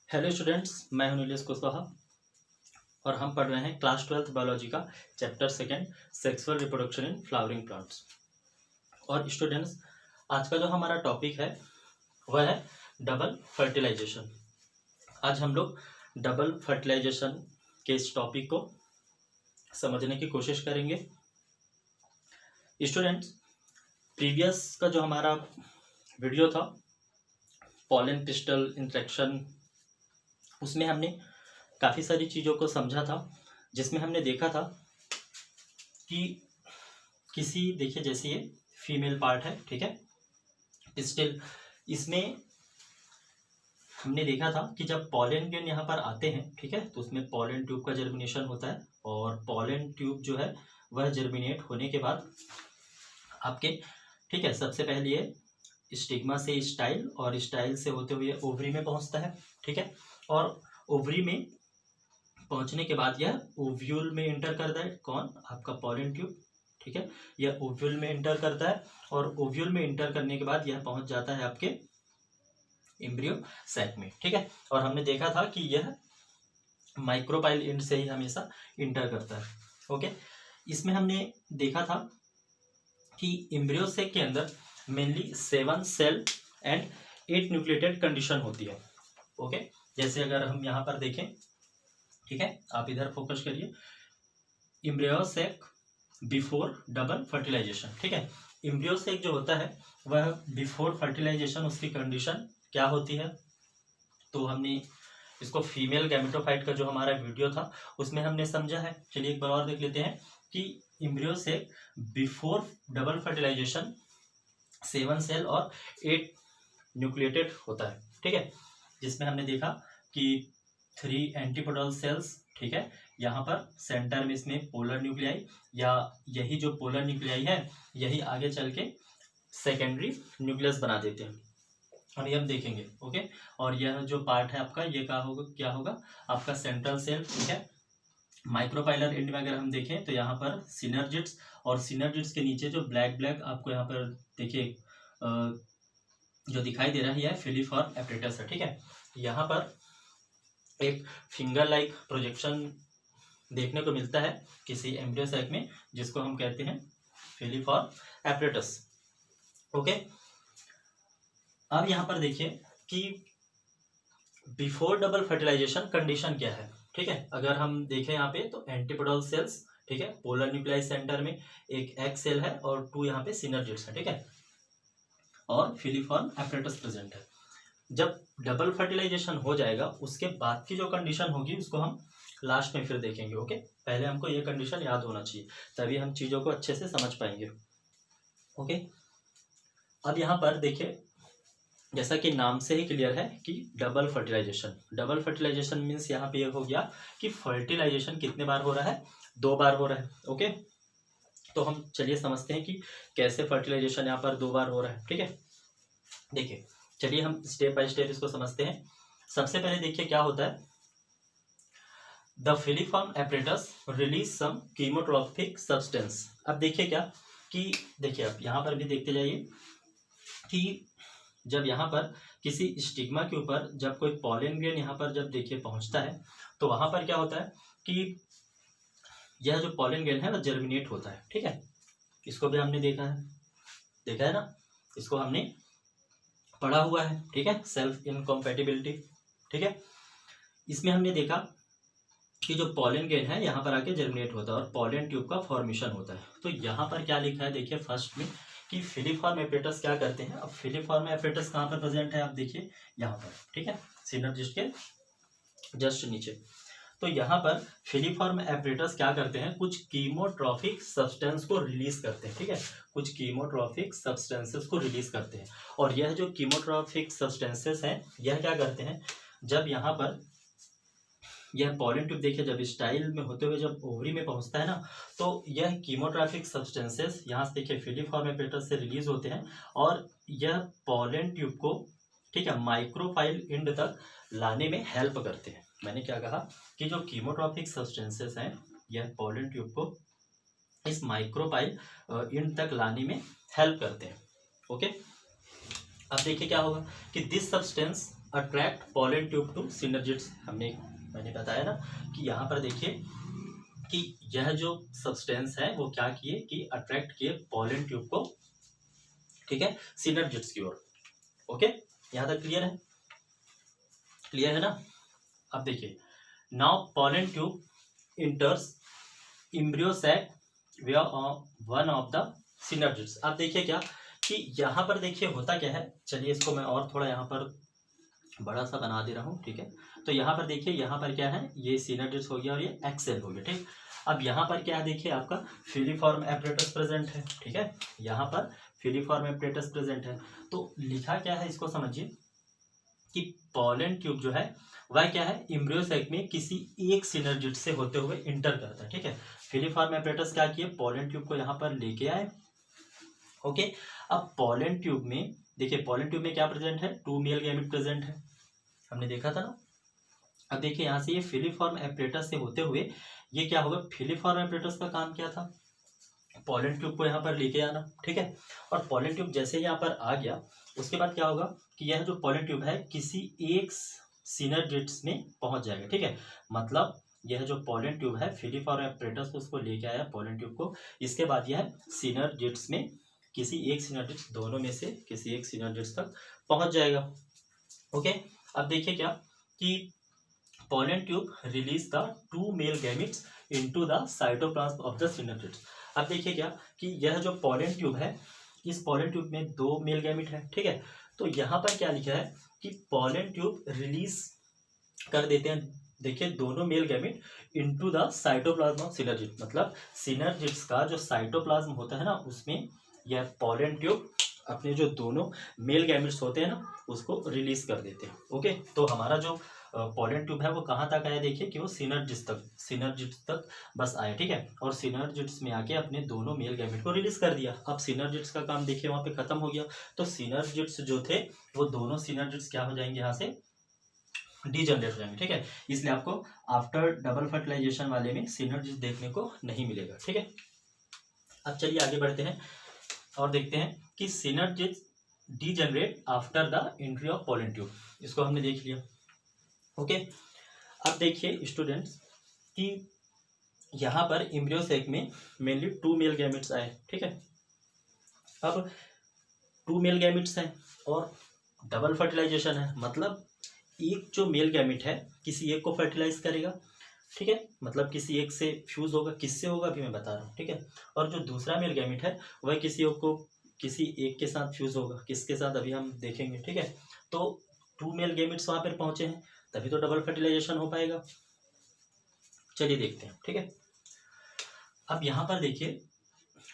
Hello students, मैं हूं नीलेश कुशवाहा और हम पढ़ रहे हैं क्लास 12th बायोलॉजी का chapter second sexual reproduction in flowering plants. और स्टूडेंट्स, आज का जो हमारा टॉपिक है वह है डबल फर्टिलाइजेशन। आज हम लोग डबल फर्टिलाइजेशन के इस टॉपिक को समझने की कोशिश करेंगे। स्टूडेंट्स, प्रीवियस का जो हमारा वीडियो था पॉलन क्रिस्टल इंटरेक्शन, उसमें हमने काफ़ी सारी चीज़ों को समझा था, जिसमें हमने देखा था कि देखिए जैसे ये फीमेल पार्ट है, ठीक है, पिस्टिल, इसमें हमने देखा था कि जब पॉलन ग्रेन यहाँ पर आते हैं, ठीक है, तो उसमें पॉलन ट्यूब का जर्मिनेशन होता है और पॉलन ट्यूब जो है वह जर्मिनेट होने के बाद आपके, ठीक है, सबसे पहले ये स्टिग्मा से स्टाइल और स्टाइल से होते हुए ओवरी में पहुँचता है, ठीक है, और ओवरी में पहुंचने के बाद यह ओव्यूल में एंटर करता है। कौन? आपका पॉलन ट्यूब, ठीक है, यह ओव्यूल में एंटर करता है और ओव्यूल में एंटर करने के बाद यह पहुंच जाता है आपके एम्ब्रियो सैक में, ठीक है। और हमने देखा था कि यह माइक्रोपाइल एंड से ही हमेशा इंटर करता है। ओके, इसमें हमने देखा था कि एम्ब्रियो सैक के अंदर mainly 7 cell and 8 nucleated condition होती है। ओके, जैसे अगर हम यहाँ पर देखें, ठीक है, आप इधर फोकस करिए, embryo sac before double fertilization, ठीक है। एम्ब्रियो सैक जो होता है वह बिफोर फर्टिलाइजेशन, उसकी कंडीशन क्या होती है? तो हमने इसको फीमेल गैमेटोफाइट का जो हमारा वीडियो था उसमें हमने समझा है। चलिए एक बार और देख लेते हैं कि embryo sac before double fertilization 7 cell और 8 न्यूक्लिएटेड होता है, ठीक है, जिसमें हमने देखा कि 3 एंटीपोडल सेल्स, ठीक है, यहाँ पर सेंटर में इसमें पोलर न्यूक्लियाई, या यही जो पोलर न्यूक्लियाई है यही आगे चल के सेकेंडरी न्यूक्लियस बना देते हैं, और ये हम देखेंगे। ओके, और यह जो पार्ट है आपका ये क्या होगा आपका सेंट्रल सेल, ठीक है। माइक्रोपाइलर एंड में अगर हम देखें तो यहाँ पर सिनर्जिड्स, और सिनर्जिड्स के नीचे जो ब्लैक आपको यहाँ पर देखिए जो दिखाई दे रहा है यह फिलीफॉर्म एपरेटस है, ठीक है। यहाँ पर एक फिंगर लाइक प्रोजेक्शन देखने को मिलता है किसी एम्ब्रियो सैक में, जिसको हम कहते हैं फिलीफॉर्म एपरेटस। ओके, अब यहाँ पर देखिए कि बिफोर डबल फर्टिलाइजेशन कंडीशन क्या है, ठीक है। अगर हम देखें यहाँ पे तो एंटीपोडल सेल्स, ठीक है, पोलर न्यूक्लियाई सेंटर में एक एग सेल है और 2 यहाँ पे सिनर्जिड्स है, ठीक है, और फिलीफॉर्म एपरेटस प्रेजेंट है। जब डबल फर्टिलाइजेशन हो जाएगा उसके बाद की जो कंडीशन होगी उसको हम लास्ट में फिर देखेंगे। ओके, पहले हमको ये कंडीशन याद होना चाहिए, तभी हम चीज़ों को अच्छे से समझ पाएंगे। ओके, अब यहाँ पर देखिए जैसा कि नाम से ही क्लियर है कि डबल फर्टिलाइजेशन मीन्स यहाँ पे ये हो गया कि फर्टिलाइजेशन कितने बार हो रहा है? 2 बार हो रहा है। ओके, तो हम चलिए समझते हैं कि कैसे फर्टिलाइजेशन यहाँ पर 2 बार हो रहा है, ठीक है। देखिए, चलिए हम स्टेप बाय स्टेप इसको समझते हैं। सबसे पहले देखिए क्या होता है, the filiform apparatus release some chemotropic substance. अब देखिए क्या कि देखिए आप यहाँ पर भी देखते जाइए कि जब यहाँ पर किसी स्टिग्मा के ऊपर जब कोई पॉलन ग्रेन यहाँ पर जब देखिए पहुँचता है तो वहाँ पर क्या होता है कि यह जो पॉलन ग्रेन है वह जर्मिनेट होता है, ठीक है। इसको भी हमने देखा है ना, इसको हमने पढ़ा हुआ है, ठीक है, सेल्फ इनकॉम्पैटिबिलिटी, ठीक है। इसमें हमने देखा कि जो पॉलन ग्रेन है यहाँ पर आके जर्मिनेट होता है और पॉलन ट्यूब का फॉर्मेशन होता है। तो यहाँ पर क्या लिखा है देखिए फर्स्ट में कि फिलीफॉर्म एपरेटस क्या करते हैं। अब फिलीफॉर्म एपरेटस कहाँ पर प्रेजेंट है आप देखिए यहाँ पर, ठीक है, सिनर्जिड के जस्ट नीचे। तो यहाँ पर फिलीफॉर्म एपरेटस क्या करते हैं, कुछ कीमोट्रॉफिक सब्सटेंस को रिलीज करते हैं, ठीक है, कुछ कीमोट्रॉफिक सब्सटेंसेस को रिलीज करते हैं। और यह जो कीमोट्रॉफिक सब्सटेंसेस हैं यह क्या करते हैं, जब यहाँ पर यह पॉलन ट्यूब देखिए जब स्टाइल में होते हुए जब ओवरी में पहुंचता है ना, तो यह कीमोट्रॉफिक सब्सटेंसेस यहाँ से देखिए फिलीफॉर्म एपरेटस से रिलीज होते हैं और यह पॉलन ट्यूब को, ठीक है, माइक्रोपाइल एंड तक लाने में हेल्प करते हैं। मैंने क्या कहा कि जो कीमोट्रॉपिक सब्सटेंसेस हैं यह पॉलन ट्यूब को इस माइक्रोपाइल एंड तक लाने में हेल्प करते हैं। ओके, अब देखिए क्या होगा कि this substance attract pollen tube to synergids. मैंने बताया ना कि यहाँ पर देखिए कि यह जो सब्सटेंस है वो क्या किए कि अट्रैक्ट किए पॉलन ट्यूब को, ठीक है, सिनर्जिड्स की ओर। ओके, यहाँ तक क्लियर है? क्लियर है ना? अब देखिए, now pollen tube enters embryo sac via one of the synergids. अब देखिए क्या कि यहाँ पर देखिए होता क्या है, चलिए इसको मैं और थोड़ा यहाँ पर बड़ा सा बना दे रहा हूँ, ठीक है। तो यहाँ पर देखिए, यहाँ पर क्या है, ये सिनर्जिड्स हो गया और ये एक्सेल हो गया, ठीक। अब यहाँ पर क्या है, देखिए आपका फिलीफॉर्म एपरेटस प्रेजेंट है, ठीक है। यहाँ पर फिलीफॉर्म एपरेटस प्रेजेंट है। तो लिखा क्या है, इसको समझिए कि पॉलन ट्यूब जो है वह क्या है, एम्ब्रियो सैक में किसी एक सिनर्जिड से होते हुए इंटर करता है, ठीक है। फिलीफॉर्म एपरेटस क्या किए, पॉलन ट्यूब को यहाँ पर लेके आए। ओके, अब पॉलन ट्यूब में देखिए, पॉलन ट्यूब में क्या प्रेजेंट है, 2 मेल गैमेट प्रेजेंट है, हमने देखा था ना। अब देखिए यहाँ से ये फिलीफॉर्म एपरेटस से होते हुए ये क्या होगा, फिलीफॉर्म एपरेटस का काम क्या था, पॉलन ट्यूब को यहाँ पर लेके आना, ठीक है। और पॉलन ट्यूब जैसे यहाँ पर आ गया, उसके बाद क्या होगा कि यह जो पॉलन ट्यूब है किसी एक सिनर्जिड्स में पहुंच जाएगा, ठीक है। मतलब यह जो पॉलन ट्यूब है, फिलीफॉर्म एपरेटस उसको लेके आया पॉलन ट्यूब को, इसके बाद यह सिनर्जिड्स में किसी एक सिनर्जिड्स, दोनों में से किसी एक सिनर्जिड्स तक पहुंच जाएगा। ओके, अब देखिए क्या कि pollen tube release the 2 male gametes into the cytoplasm of the synapses। अब देखिए क्या कि यह जो pollen tube है, इस pollen tube में 2 मेल गैमेट है, ठीक है। तो यहाँ पर क्या लिखा है कि pollen tube रिलीज कर देते हैं, देखिए दोनों male gamete into the cytoplasm of synergid. मतलब सिनर्जिड्स का जो साइटोप्लाज्म होता है ना, उसमें यह pollen tube अपने जो दोनों मेल गैमेट्स होते हैं ना, उसको रिलीज कर देते हैं। ओके, तो हमारा जो पॉलन ट्यूब है वो कहाँ तक आया, देखिए कि वो सिनर्जिड्स तक बस आया, ठीक है। और सिनर्जिड्स में आके अपने दोनों मेल गैमेट को रिलीज कर दिया। अब सिनर्जिड्स का काम देखिए वहाँ पे खत्म हो गया। तो सिनर्जिड्स जो थे वो दोनों सिनर्जिड्स क्या हो जाएंगे, यहाँ से डीजनरेट हो जाएंगे, ठीक है। इसलिए आपको आफ्टर डबल फर्टिलाइजेशन वाले में सिनर्जिड्स देखने को नहीं मिलेगा, ठीक है। अब चलिए आगे बढ़ते हैं और देखते हैं कि synergids degenerate after the entry of pollen tube. इसको हमने देख लिया। ओके, अब देखिए स्टूडेंट्स कि यहाँ पर एम्ब्रियो सैक में मेनली 2 मेल गैमेट्स आए, ठीक है। अब 2 मेल गैमेट्स हैं और डबल फर्टिलाइजेशन है, मतलब एक जो मेल गैमेट है किसी एक को फर्टिलाइज करेगा, ठीक है। मतलब किसी एक से फ्यूज होगा, किससे होगा अभी मैं बता रहा हूँ, ठीक है। और जो दूसरा मेल गैमेट है वह किसी एक के साथ फ्यूज होगा, किसके साथ अभी हम देखेंगे, ठीक है। तो 2 मेल गैमेट्स वहाँ पर पहुँचे हैं, तभी तो डबल फर्टिलाइजेशन हो पाएगा। चलिए देखते हैं, ठीक है। अब यहाँ पर देखिए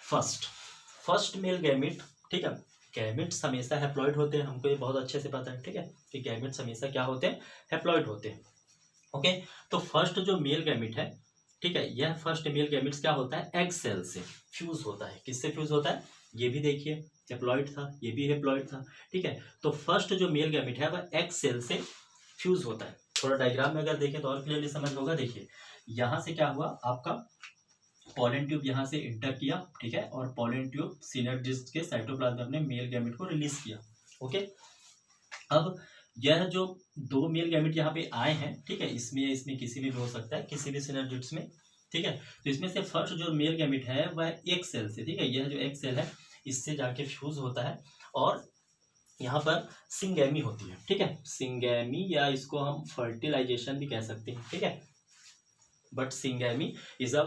फर्स्ट मेल गैमेट, ठीक है। गैमेट्स हमेशा हैप्लॉइड होते हैं, हमको ये बहुत अच्छे से पता है, ठीक है, कि गैमेट्स हमेशा क्या होते हैं, हैप्लॉइड होते हैं। ओके, तो फर्स्ट जो मेल गैमेट है, ठीक है, यह फर्स्ट मेल गैमेट्स क्या होता है, एग सेल से फ्यूज होता है। किससे फ्यूज होता है, ये भी देखिए हैप्लॉइड था, ये भी हैप्लॉइड था, ठीक है। तो फर्स्ट जो मेल गैमेट है वह एग सेल से फ्यूज होता है। थोड़ा डायग्राम में अगर देखें तो और क्लियरली समझ होगा। देखिए यहाँ से क्या हुआ, आपका पॉलन ट्यूब यहाँ से इंटर किया, ठीक है, और पॉलन ट्यूब सिनर्जिड्स के साइटोप्लाज्म में अपने मेल गैमेट को रिलीज किया। ओके, अब यह जो 2 मेल गैमेट यहाँ पे आए हैं, ठीक है, इसमें किसी में भी हो सकता है, किसी भी सिनर्जिड्स में, ठीक है। तो इसमें से फर्स्ट जो मेल गैमेट है वह एक सेल से, ठीक है, यह जो एक सेल है इससे जाके फ्यूज होता है और यहाँ पर सिंगैमी होती है, ठीक है। सिंगैमी या इसको हम फर्टिलाइजेशन भी कह सकते हैं, ठीक है। बट सिंगैमी इज अ,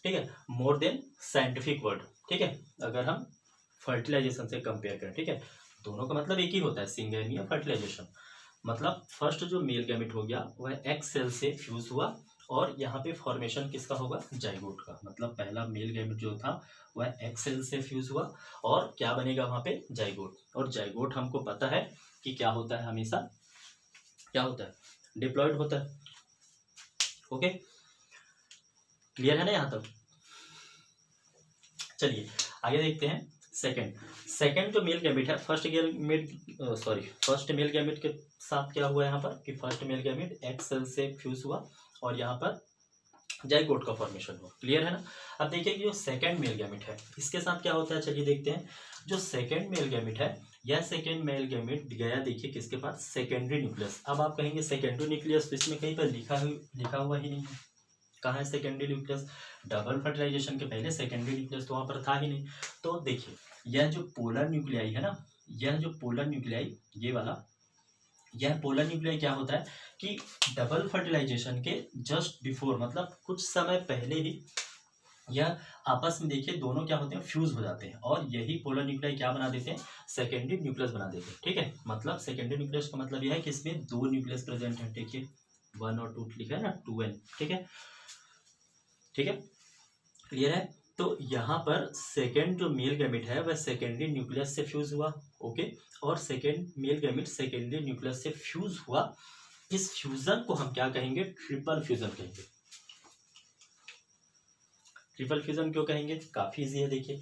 ठीक है, मोर देन साइंटिफिक वर्ड, ठीक है, अगर हम फर्टिलाइजेशन से कंपेयर करें, ठीक है। दोनों का मतलब एक ही होता है, सिंगैमी या फर्टिलाइजेशन। मतलब फर्स्ट जो मेल गैमेट हो गया वह एक्स सेल से फ्यूज हुआ और यहाँ पे फॉर्मेशन किसका होगा, जाइगोट का। मतलब पहला मेल गैमेट जो था वह एक्स सेल से फ्यूज हुआ और क्या बनेगा वहाँ पे, जाइगोट। और जाइगोट हमको पता है कि क्या होता है, हमेशा क्या होता है, डिप्लॉयड होता है। ओके, क्लियर है ना यहाँ तक। चलिए आगे देखते हैं। सेकंड जो मेल गैमेट है, फर्स्ट मेल गैमेट के साथ क्या हुआ यहाँ पर कि first male gamete egg cell से फ्यूज हुआ और यहाँ पर जाइगोट का फॉर्मेशन हुआ। क्लियर है ना। अब देखिए कि जो सेकंड मेल गैमेट है इसके साथ क्या होता है, चलिए देखते हैं। जो सेकंड मेल गैमेट है यह सेकेंड मेल गैमेट गया देखिए किसके पास, सेकेंडरी न्यूक्लियस। अब आप कहेंगे सेकेंडरी न्यूक्लियस तो इसमें कहीं पर लिखा हुआ ही नहीं है। कहाँ है सेकेंडरी न्यूक्लियस? डबल फर्टिलाइजेशन के पहले सेकेंडरी न्यूक्लियस तो वहाँ पर था ही नहीं। तो देखिए यह जो पोलर न्यूक्लियाई है ना, यह जो पोलर न्यूक्लियाई ये वाला, यह पोलर न्यूक्लियाई क्या होता है कि डबल फर्टिलाइजेशन के जस्ट बिफोर, मतलब कुछ समय पहले ही यह आपस में देखिए दोनों क्या होते हैं, फ्यूज हो जाते हैं, और यही पोलर न्यूक्लियाई क्या बना देते हैं, सेकेंडरी न्यूक्लियस बना देते हैं। ठीक है, मतलब सेकेंडरी न्यूक्लियस का मतलब यह है कि इसमें दो न्यूक्लियस प्रेजेंट है। देखिए 1 और 2 लिखा है ना, 2n। ठीक है, ठीक है, क्लियर है। तो यहाँ पर सेकेंड जो मेल गैमेट है वह सेकेंडरी न्यूक्लियस से फ्यूज हुआ। ओके, और second male gamete secondary nucleus से फ्यूज हुआ। इस फ्यूजन को हम क्या कहेंगे, ट्रिपल फ्यूजन कहेंगे। ट्रिपल फ्यूजन क्यों कहेंगे, काफी इजी है। देखिए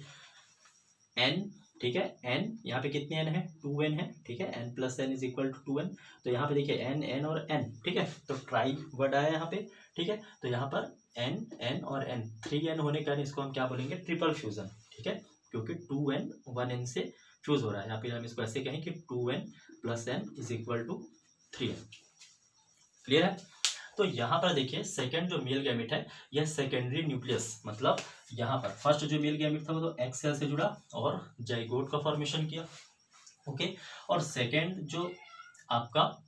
n, ठीक है, n यहाँ पे कितने n है, 2n है। ठीक है, n plus n is equal to 2n। तो यहाँ पे देखिए n, n और n। ठीक है, तो ट्राई वर्ड आया यहाँ पे। ठीक है, तो यहाँ पर n, n और n, 3n होने के कारण इसको हम क्या बोलेंगे, ट्रिपल फ्यूजन। ठीक है, क्योंकि 2n 1n से फ्यूज हो रहा है। यहाँ पे हम इसको ऐसे कहें कि 2n plus n is equal to 3n। Clear है। तो यहाँ पर देखिए सेकेंड जो मेल गैमेट है यह सेकेंडरी न्यूक्लियस, मतलब यहाँ पर फर्स्ट जो मेल गैमेट था वो तो एक्स सेल से जुड़ा और जाइगोट का फॉर्मेशन किया। ओके, और सेकेंड जो आपका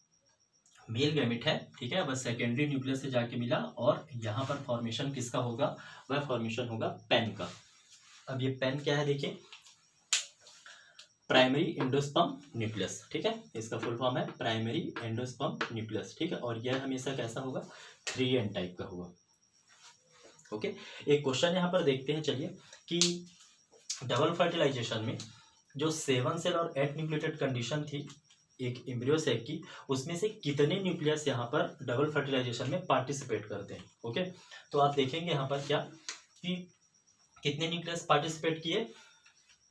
मेल गैमेट है, ठीक है, वह सेकेंडरी न्यूक्लियस से जाके मिला, और यहाँ पर फॉर्मेशन किसका होगा, वह फॉर्मेशन होगा पेन का। अब ये पेन क्या है, देखिए प्राइमरी एंडोस्पर्म न्यूक्लियस। ठीक है, इसका फुल फॉर्म है प्राइमरी एंडोस्पर्म न्यूक्लियस। ठीक है, और यह हमेशा कैसा होगा, 3n टाइप का होगा। ओके, एक क्वेश्चन यहाँ पर देखते हैं चलिए कि डबल फर्टिलाइजेशन में जो 7 सेल और 8 न्यूक्लिएटेड कंडीशन थी एक एम्ब्रियो सेक की, उसमें से कितने न्यूक्लियस यहाँ पर डबल फर्टिलाइजेशन में पार्टिसिपेट करते हैं। ओके, तो आप देखेंगे यहाँ पर क्या कि कितने न्यूक्लियस पार्टिसिपेट किए,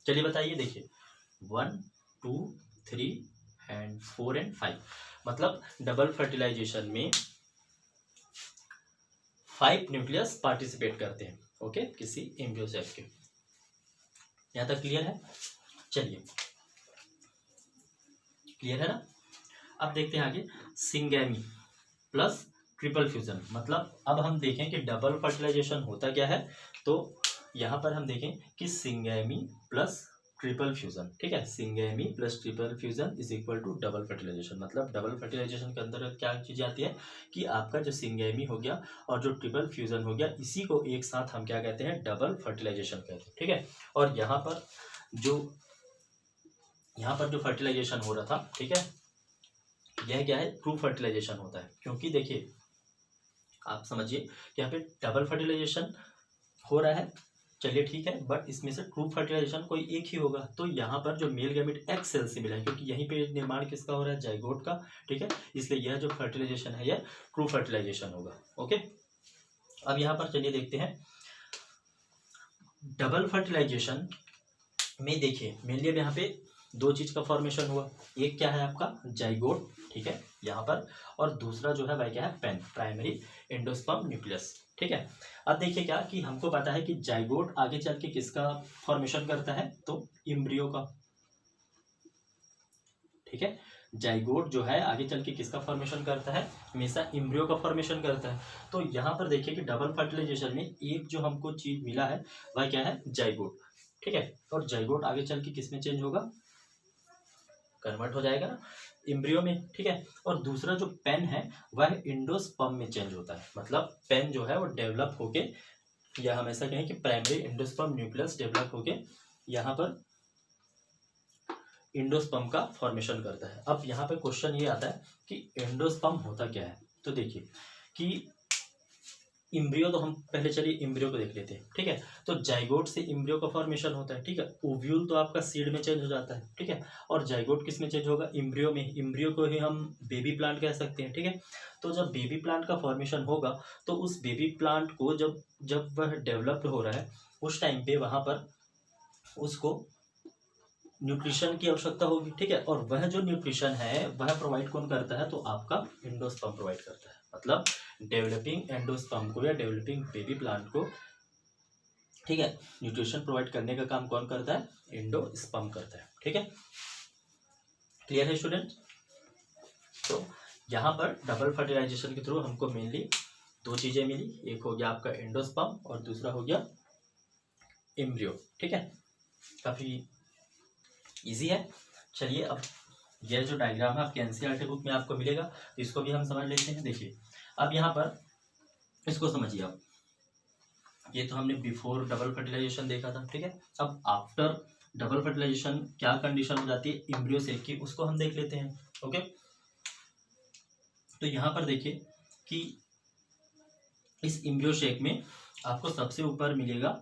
चलिए बताइए। देखिए 1, 2, 3 एंड 4 एंड 5, मतलब डबल फर्टिलाइजेशन में 5 न्यूक्लियस पार्टिसिपेट करते हैं। ओके, किसी एम्ब्रियो सेक के। यहां तक क्लियर है? चलिए, क्लियर है ना। अब देखते हैं आगे, सिंगैमी प्लस ट्रिपल फ्यूजन। मतलब अब हम देखें कि डबल फर्टिलाइजेशन होता क्या है, तो यहां पर हम देखें कि सिंगैमी प्लस ट्रिपल फ्यूजन। ठीक है, syngamy plus triple fusion is equal to double fertilization. मतलब डबल फर्टिलाइजेशन के अंदर क्या चीज आती है कि आपका जो सिंगैमी हो गया और जो ट्रिपल फ्यूजन हो गया, इसी को एक साथ हम क्या कहते हैं, डबल फर्टिलाइजेशन कहते हैं। ठीक है, और यहाँ पर जो फर्टिलाइजेशन हो रहा था, ठीक है, यह क्या है, ट्रू फर्टिलाइजेशन होता है। क्योंकि देखिए आप समझिए कि यहाँ पे डबल फर्टिलाइजेशन हो रहा है, चलिए ठीक है, बट इसमें से ट्रू फर्टिलाइजेशन कोई एक ही होगा। तो यहाँ पर जो मेल गैमेट एक्स सेल से मिला है, क्योंकि यहीं पे निर्माण किसका हो रहा है, जाइगोट का। ठीक है, इसलिए यह जो फर्टिलाइजेशन है यह ट्रू फर्टिलाइजेशन होगा। ओके, अब यहाँ पर चलिए देखते हैं डबल फर्टिलाइजेशन में। देखिए मेनली अब यहाँ पे दो चीज का फॉर्मेशन हुआ, एक क्या है आपका जाइगोट, ठीक है, यहाँ पर, और दूसरा जो है वह क्या है, पेन, प्राइमरी एंडोस्पर्म न्यूक्लियस। ठीक है, अब देखिए क्या कि हमको पता है कि जाइगोट आगे चल के किसका फॉर्मेशन करता है, तो इम्ब्रियो का। ठीक है, जाइगोट जो है आगे चल के किसका फॉर्मेशन करता है, हमेशा इम्ब्रियो का फॉर्मेशन करता है। तो यहाँ पर देखिए कि डबल फर्टिलाइजेशन में एक जो हमको चीज मिला है वह क्या है, जाइगोट। ठीक है, और जाइगोट आगे चल के किसमें चेंज होगा, कन्वर्ट हो जाएगा ना इम्ब्रियो में। ठीक है, और दूसरा जो पेन है वह एंडोस्पर्म में चेंज होता है। मतलब पेन जो है वो डेवलप होके, या हम ऐसा कहें कि प्राइमरी एंडोस्पर्म न्यूक्लियस डेवलप होके यहाँ पर एंडोस्पर्म का फॉर्मेशन करता है। अब यहाँ पे क्वेश्चन ये आता है कि एंडोस्पर्म होता क्या है। तो देखिए कि इम्ब्रियो, तो हम पहले चलिए इम्ब्रियो को देख लेते हैं। ठीक है, तो जाइगोट से इम्ब्रियो का फॉर्मेशन होता है। ठीक है, ओव्यूल तो आपका सीड में चेंज हो जाता है। ठीक है, और जाइगोट किस में चेंज होगा, इम्ब्रियो में। इम्ब्रियो को ही हम बेबी प्लांट कह सकते हैं। ठीक है, तो जब बेबी प्लांट का फॉर्मेशन होगा तो उस बेबी प्लांट को जब वह डेवलप्ड हो रहा है उस टाइम पे वहां पर उसको न्यूट्रिशन की आवश्यकता होगी। ठीक है, और वह जो न्यूट्रिशन है वह प्रोवाइड कौन करता है, तो आपका एंडोस्पर्म प्रोवाइड करता है। मतलब डेवलपिंग एंडोस्पर्म को या डेवलपिंग बेबी प्लांट को, ठीक है, न्यूट्रिशन प्रोवाइड करने का काम कौन करता है, एंडोस्पर्म करता है। ठीक है, क्लियर है स्टूडेंट? तो यहाँ पर डबल फर्टिलाइजेशन के थ्रू हमको मेनली दो चीजें मिली, एक हो गया आपका एंडोस्पर्म और दूसरा हो गया एम्ब्रियो। ठीक है, काफी इजी है। चलिए अब यह जो डायग्राम है आपके एनसीईआरटी बुक में आपको मिलेगा, तो इसको भी हम समझ लेते हैं। देखिए अब यहाँ पर इसको समझिए आप, ये तो हमने बिफोर डबल फर्टिलाइजेशन देखा था। ठीक है, अब आफ्टर डबल फर्टिलाइजेशन क्या कंडीशन हो जाती है एम्ब्रियो सेल की, उसको हम देख लेते हैं। ओके, तो यहाँ पर देखिए कि इस एम्ब्रियो शेक में आपको सबसे ऊपर मिलेगा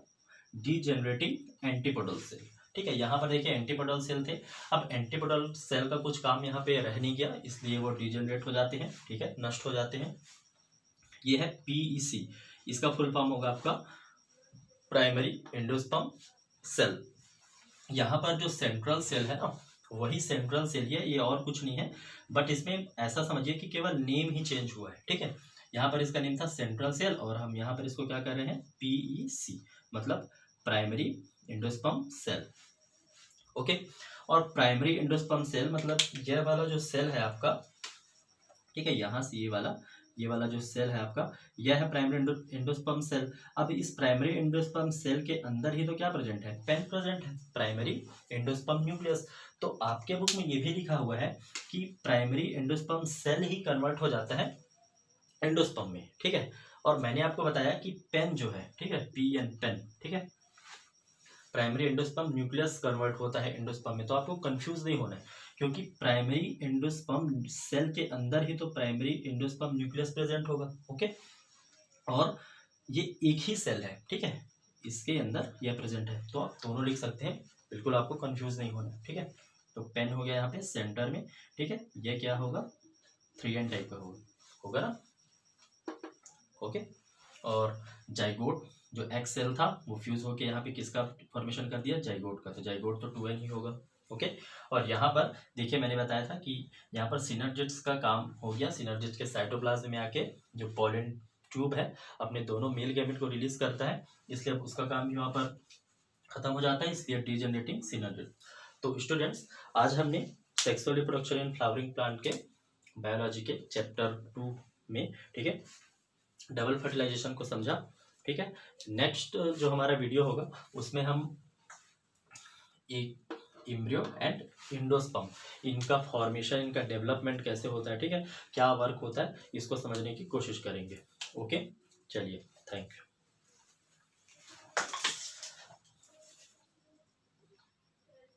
डीजेनरेटिंग एंटीपोडल सेल। ठीक है, यहाँ पर देखिए एंटीपोडल सेल थे। अब एंटीपोडल सेल का कुछ काम यहाँ पे रह नहीं गया, इसलिए वो डीजेनरेट हो जाते हैं। ठीक है, नष्ट हो जाते हैं। ये है पीईसी, इसका फुल फॉर्म होगा आपका प्राइमरी एंडोस्पर्म सेल। यहाँ पर जो सेंट्रल सेल है ना, वही सेंट्रल सेल है, ये और कुछ नहीं है। बट इसमें ऐसा समझिए कि केवल नेम ही चेंज हुआ है। ठीक है, यहाँ पर इसका नेम था सेंट्रल सेल और हम यहाँ पर इसको क्या कर रहे हैं, पीईसी, मतलब प्राइमरी एंडोस्पर्म सेल। ओके, और प्राइमरी एंडोस्पर्म सेल मतलब यह वाला जो सेल है आपका, ठीक है, यहाँ से ये वाला जो सेल है आपका, यह है प्राइमरी एंडोस्पर्म सेल। अब इस प्राइमरी एंडोस्पर्म सेल के अंदर ही तो क्या प्रेजेंट है, पेन प्रेजेंट है, प्राइमरी एंडोस्पर्म न्यूक्लियस। तो आपके बुक में ये भी लिखा हुआ है कि प्राइमरी एंडोस्पर्म सेल ही कन्वर्ट हो जाता है एंडोस्पर्म में। ठीक है, और मैंने आपको बताया कि पेन जो है, ठीक है, पीएन पेन, ठीक है, प्राइमरी एंडोस्पर्म न्यूक्लियस कन्वर्ट होता है एंडोस्पर्म में। तो आपको कंफ्यूज नहीं होना है, क्योंकि प्राइमरी एंडोस्पर्म सेल के अंदर ही तो प्राइमरी एंडोस्पर्म न्यूक्लियस प्रेजेंट होगा। ओके, और ये एक ही सेल है। ठीक है, इसके अंदर यह प्रेजेंट है, तो आप दोनों लिख सकते हैं, बिल्कुल आपको कंफ्यूज नहीं होना। ठीक है, तो पेन हो गया यहाँ पे सेंटर में। ठीक है, यह क्या होगा, 3n टाइप का होगा ना। ओके, और जाइगोट जो एक्स सेल था वो फ्यूज होके यहाँ पे किसका फॉर्मेशन कर दिया, जाइगोट का, तो जाइगोट तो 2n ही होगा। ओके, और यहाँ पर देखिए मैंने बताया था कि यहाँ पर सिनर्जिड्स का काम हो गया। सिनर्जिड्स के साइटोप्लाज्म में आके जो पोलन ट्यूब है अपने दोनों मेल गैमेट को रिलीज करता है, इसलिए उसका काम भी वहाँ पर खत्म हो जाता है, इसलिए डीजेनरेटिंग सिनर्जिड। तो स्टूडेंट्स, आज हमने sexual reproduction in flowering plant के बायोलॉजी के चैप्टर 2 में, ठीक है, डबल फर्टिलाइजेशन को समझा। ठीक है, नेक्स्ट जो हमारा वीडियो होगा उसमें हम एक एम्ब्रियो एंड एंडोस्पर्म, इनका फॉर्मेशन, इनका डेवलपमेंट कैसे होता है, ठीक है, क्या वर्क होता है, इसको समझने की कोशिश करेंगे। ओके, चलिए, थैंक यू।